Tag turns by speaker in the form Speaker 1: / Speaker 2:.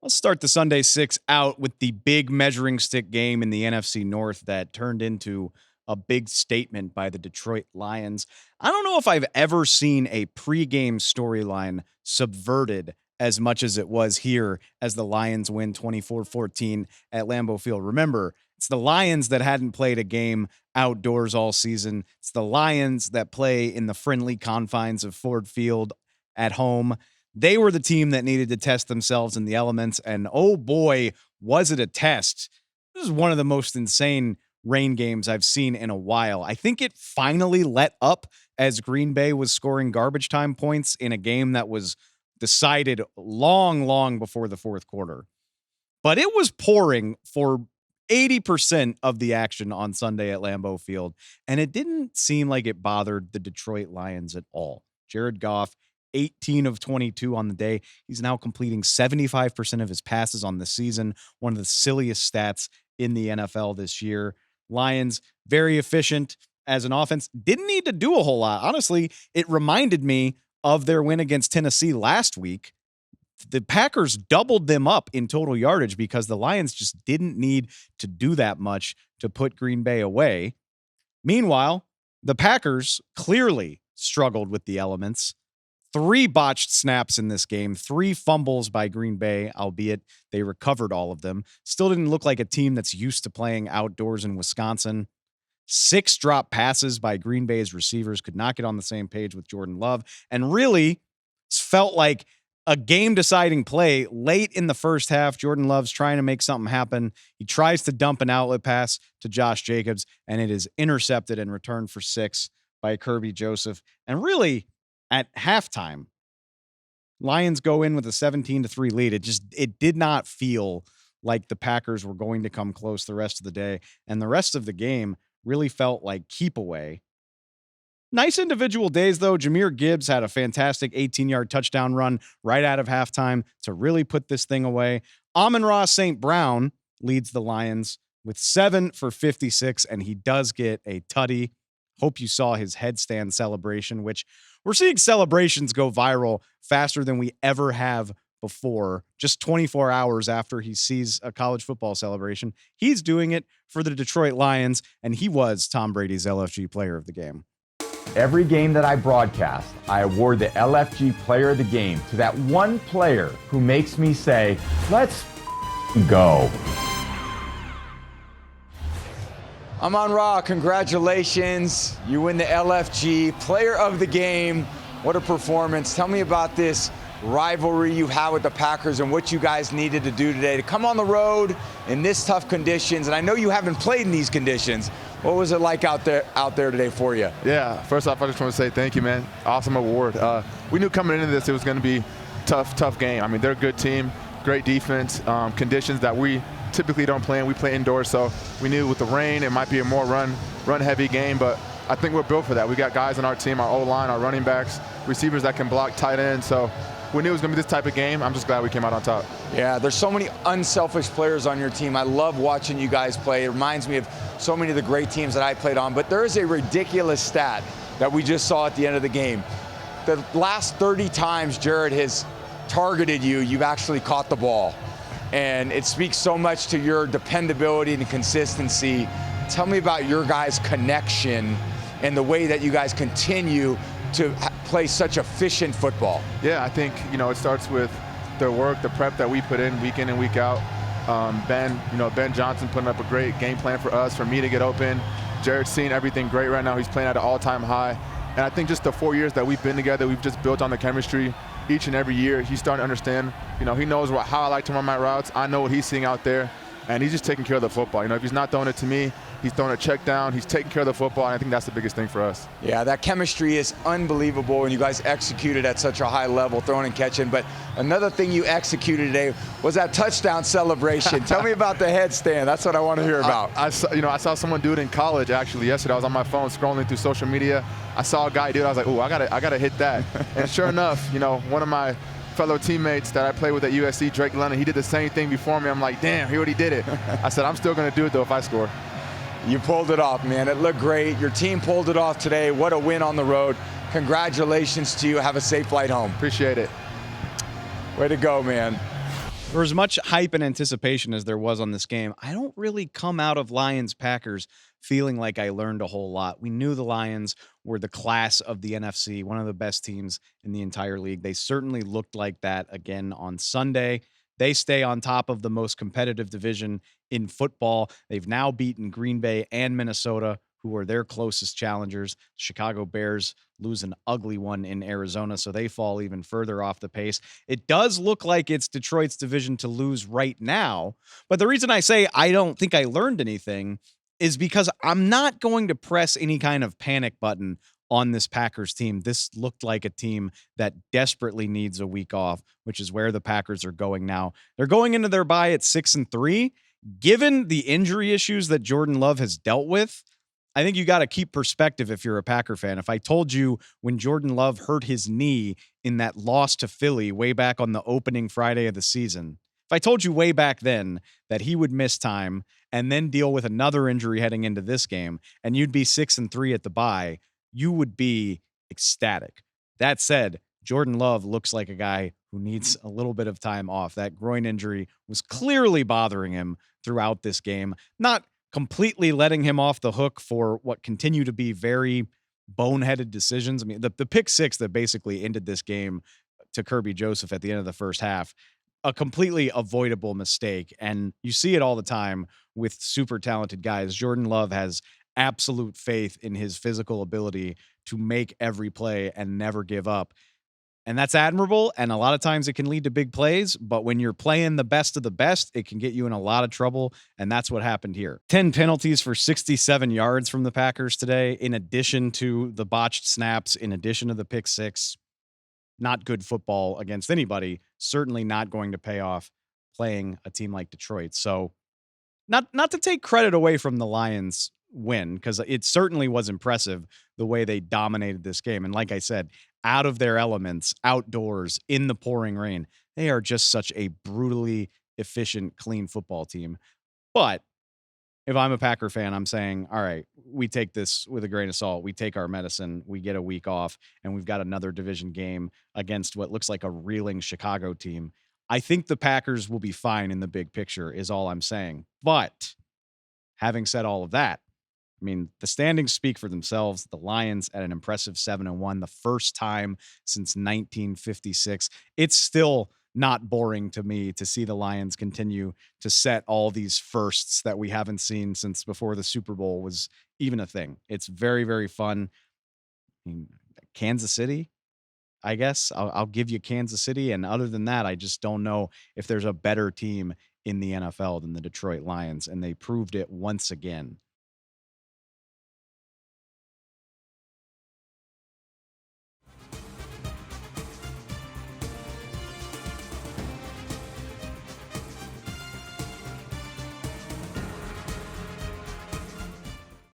Speaker 1: Let's start the Sunday Six out with the big measuring stick game in the NFC North that turned into a big statement by the Detroit Lions. I don't know if I've ever seen a pregame storyline subverted as much as it was here as the Lions win 24-14 at Lambeau Field. Remember, it's the Lions that hadn't played a game outdoors all season. It's the Lions that play in the friendly confines of Ford Field at home. They were the team that needed to test themselves in the elements, and oh boy, was it a test. This is one of the most insane rain games I've seen in a while. I think it finally let up as Green Bay was scoring garbage time points in a game that was decided long before the fourth quarter. But it was pouring for 80% of the action on Sunday at Lambeau Field, and it didn't seem like it bothered the Detroit Lions at all. Jared Goff, 18 of 22 on the day. He's now completing 75% of his passes on the season, one of the silliest stats in the NFL this year. Lions, very efficient as an offense. Didn't need to do a whole lot. Honestly, it reminded me of their win against Tennessee last week. The Packers doubled them up in total yardage because the Lions just didn't need to do that much to put Green Bay away. Meanwhile, the Packers clearly struggled with the elements. 3 botched snaps in this game, 3 fumbles by Green Bay, albeit they recovered all of them. Still didn't look like a team that's used to playing outdoors in Wisconsin. 6 drop passes by Green Bay's receivers, could not get on the same page with Jordan Love, and really felt like a game-deciding play late in the first half. Jordan Love's trying to make something happen. He tries to dump an outlet pass to Josh Jacobs, and it is intercepted and returned for 6 by Kirby Joseph. And really, at halftime, Lions go in with a 17-3 lead. It did not feel like the Packers were going to come close the rest of the day. And the rest of the game really felt like keep away. Nice individual days, though. Jahmyr Gibbs had a fantastic 18-yard touchdown run right out of halftime to really put this thing away. Amon-Ra St. Brown leads the Lions with 7 for 56, and he does get a tutty. Hope you saw his headstand celebration, which we're seeing celebrations go viral faster than we ever have before. Just 24 hours after he sees a college football celebration, he's doing it for the Detroit Lions, and he was Tom Brady's LFG player of the game.
Speaker 2: Every game that I broadcast, I award the LFG player of the game to that one player who makes me say, let's go.
Speaker 3: Amon-Ra, congratulations. You win the LFG player of the game. What a performance. Tell me about this rivalry you have with the Packers and what you guys needed to do today to come on the road in this tough conditions. And I know you haven't played in these conditions. What was it like out there today for you?
Speaker 4: Yeah, first off, I just want to say thank you, man. Awesome award. We knew coming into this it was going to be tough game. I mean, they're a good team, great defense, conditions that we typically don't play in. We play indoors, so we knew with the rain it might be a more run-heavy game, but I think we're built for that. We got guys on our team, our O-line, our running backs, receivers that can block tight ends, so we knew it was going to be this type of game. I'm just glad we came out on top.
Speaker 3: Yeah, there's so many unselfish players on your team. I love watching you guys play. It reminds me of so many of the great teams that I played on, but there is a ridiculous stat that we just saw at the end of the game. The last 30 times Jared has targeted you, you've actually caught the ball. And it speaks so much to your dependability and consistency. Tell me about your guys' connection and the way that you guys continue to play such efficient football.
Speaker 4: Yeah, I think, it starts with the work, the prep that we put in and week out. Ben Johnson putting up a great game plan for us, for me to get open. Jared's seeing everything great right now. He's playing at an all-time high. And I think just the 4 years that we've been together, we've just built on the chemistry. Each and every year, he's starting to understand. He knows how I like to run my routes. I know what he's seeing out there, and he's just taking care of the football. If he's not throwing it to me, he's throwing a check down. He's taking care of the football, and I think that's the biggest thing for us.
Speaker 3: Yeah, that chemistry is unbelievable, and you guys executed at such a high level, throwing and catching. But another thing you executed today was that touchdown celebration. Tell me about the headstand. That's what I want to hear about.
Speaker 4: I saw someone do it in college actually yesterday. I was on my phone scrolling through social media. I saw a guy do it. I was like, "Ooh, I gotta hit that." And sure enough, one of my fellow teammates that I played with at USC, Drake London, he did the same thing before me. I'm like, damn, he already did it. I said, I'm still going to do it, though, if I score.
Speaker 3: You pulled it off, man. It looked great. Your team pulled it off today. What a win on the road. Congratulations to you. Have a safe flight home.
Speaker 4: Appreciate it.
Speaker 3: Way to go, man.
Speaker 1: For as much hype and anticipation as there was on this game, I don't really come out of Lions Packers feeling like I learned a whole lot. We knew the Lions were the class of the NFC, one of the best teams in the entire league. They certainly looked like that again on Sunday. They stay on top of the most competitive division in football. They've now beaten Green Bay and Minnesota, who are their closest challengers. Chicago Bears lose an ugly one in Arizona, so they fall even further off the pace. It does look like it's Detroit's division to lose right now. But the reason I say I don't think I learned anything is because I'm not going to press any kind of panic button on this Packers team. This looked like a team that desperately needs a week off, which is where the Packers are going now. They're going into their bye at 6-3. Given the injury issues that Jordan Love has dealt with, I think you got to keep perspective if you're a Packer fan. If I told you when Jordan Love hurt his knee in that loss to Philly way back on the opening Friday of the season, if I told you way back then that he would miss time and then deal with another injury heading into this game, and you'd be 6-3 at the bye, you would be ecstatic. That said, Jordan Love looks like a guy who needs a little bit of time off. That groin injury was clearly bothering him throughout this game. Not completely letting him off the hook for what continue to be very boneheaded decisions. I mean, the pick six that basically ended this game to Kirby Joseph at the end of the first half, a completely avoidable mistake. And you see it all the time with super talented guys. Jordan Love has absolute faith in his physical ability to make every play and never give up. And that's admirable. And a lot of times it can lead to big plays. But when you're playing the best of the best, it can get you in a lot of trouble. And that's what happened here. 10 penalties for 67 yards from the Packers today, in addition to the botched snaps, in addition to the pick six. Not good football against anybody. Certainly not going to pay off playing a team like Detroit. So not to take credit away from the Lions win, because it certainly was impressive the way they dominated this game. And like I said, out of their elements, outdoors, in the pouring rain, they are just such a brutally efficient, clean football team. But if I'm a Packer fan, I'm saying, all right, we take this with a grain of salt. We take our medicine. We get a week off, and we've got another division game against what looks like a reeling Chicago team. I think the Packers will be fine in the big picture, is all I'm saying. But having said all of that, I mean, the standings speak for themselves. The Lions at an impressive 7-1, the first time since 1956. It's still not boring to me to see the Lions continue to set all these firsts that we haven't seen since before the Super Bowl was even a thing. It's very, very fun. I mean, Kansas City, I guess I'll give you Kansas City. And other than that, I just don't know if there's a better team in the NFL than the Detroit Lions. And they proved it once again.